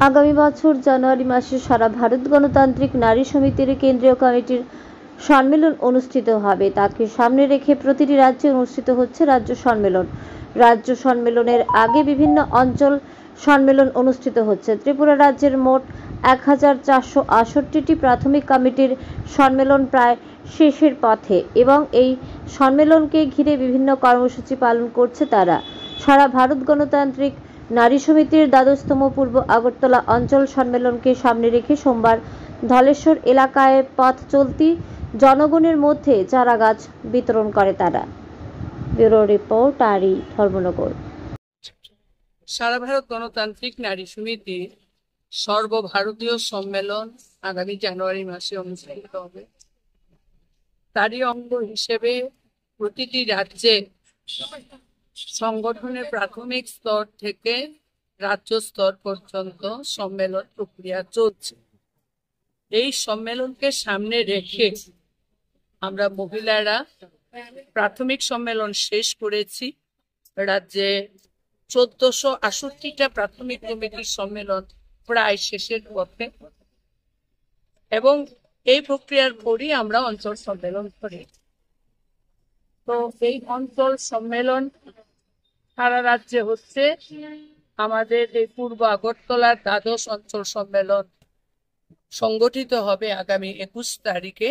আগামী বছর জানুয়ারি মাসে সারা ভারত গণতান্ত্রিক নারী সমিতির কেন্দ্রীয় কমিটির সম্মেলন অনুষ্ঠিত হবে। তাকে সামনে রেখে প্রতিটি রাজ্যে অনুষ্ঠিত হচ্ছে রাজ্য সম্মেলন। রাজ্য সম্মেলনের আগে বিভিন্ন অঞ্চল সম্মেলন অনুষ্ঠিত হচ্ছে। ত্রিপুরা রাজ্যের মোট 1468টি প্রাথমিক কমিটির সম্মেলন প্রায় শেষের পথে এবং এই সম্মেলনকে ঘিরে বিভিন্ন কর্মসূচি পালন করছে তারা। সারা ভারত গণতান্ত্রিক নারী সমিতির দ্বাদশতম পূর্ব আগরতলা অঞ্চল সম্মেলনকে সামনে রেখে সোমবার ধলেশ্বর এলাকায় পথ চলতি জনগণের মধ্যে চারা গাছ বিতরণ করে তারা। ব্যুরো রিপোর্ট, আরি, ধর্মনগর। সারা ভারত গণতান্ত্রিক নারী সমিতির সর্বভারতীয় সম্মেলন আগামী জানুয়ারি মাসে অনুষ্ঠিত হবে। তারই অঙ্গ হিসেবে প্রতিটি রাজ্যে সংগঠনের প্রাথমিক স্তর থেকে রাজ্য স্তর পর্যন্ত সম্মেলন প্রক্রিয়া চলছে। এই সম্মেলনকে সামনে রেখে আমরা মহিলারা প্রাথমিক সম্মেলন শেষ করেছি। রাজ্যে 1468টা প্রাথমিক কমিটির সম্মেলন প্রায় শেষের পথে এবং এই প্রক্রিয়ার পরই আমরা অঞ্চল সম্মেলন করি। তো এই অঞ্চল সম্মেলন সারা রাজ্যে হচ্ছে। আমাদের এই পূর্ব আগরতলার দ্বাদশ অঞ্চল সম্মেলন সংগঠিত হবে আগামী 21 তারিখে।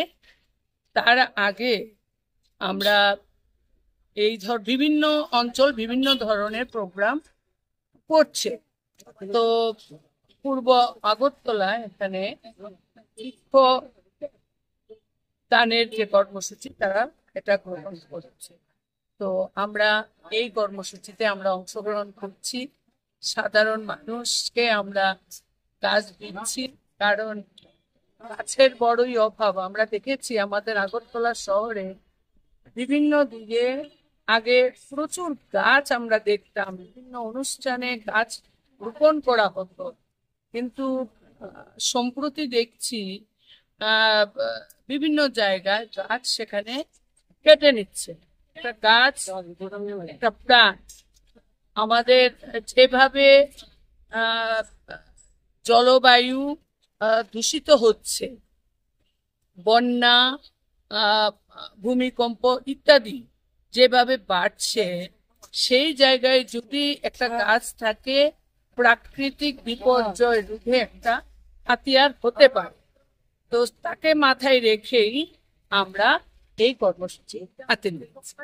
তার আগে আমরা বিভিন্ন অঞ্চল বিভিন্ন ধরনের প্রোগ্রাম করছে। তো পূর্ব আগরতলায় এখানে বৃক্ষ দানের যে কর্মসূচি তারা এটা গ্রহণ করছে। তো আমরা এই কর্মসূচিতে আমরা অংশগ্রহণ করছি। সাধারণ মানুষকে আমরা গাছ দিচ্ছি, কারণ গাছের বড়ই অভাব। আমরা দেখেছি আমাদের আগরতলা শহরে বিভিন্ন দিকে আগে প্রচুর গাছ আমরা দেখতাম, বিভিন্ন অনুষ্ঠানে গাছ রোপণ করা হতো, কিন্তু সম্প্রতি দেখছি বিভিন্ন জায়গায় গাছ সেখানে কেটে নিচ্ছে। একটা গাছ একটা প্রাণ। আমাদের যেভাবে জলবায়ু দূষিত হচ্ছে, বন্যা, ভূমিকম্প ইত্যাদি যেভাবে বাড়ছে, সেই জায়গায় যদি একটা গাছ থাকে প্রাকৃতিক বিপর্যয় রোধে একটা হাতিয়ার হতে পারে। তো তাকে মাথায় রেখেই আমরা এই কর্মসূচি হাতে নিয়েছি।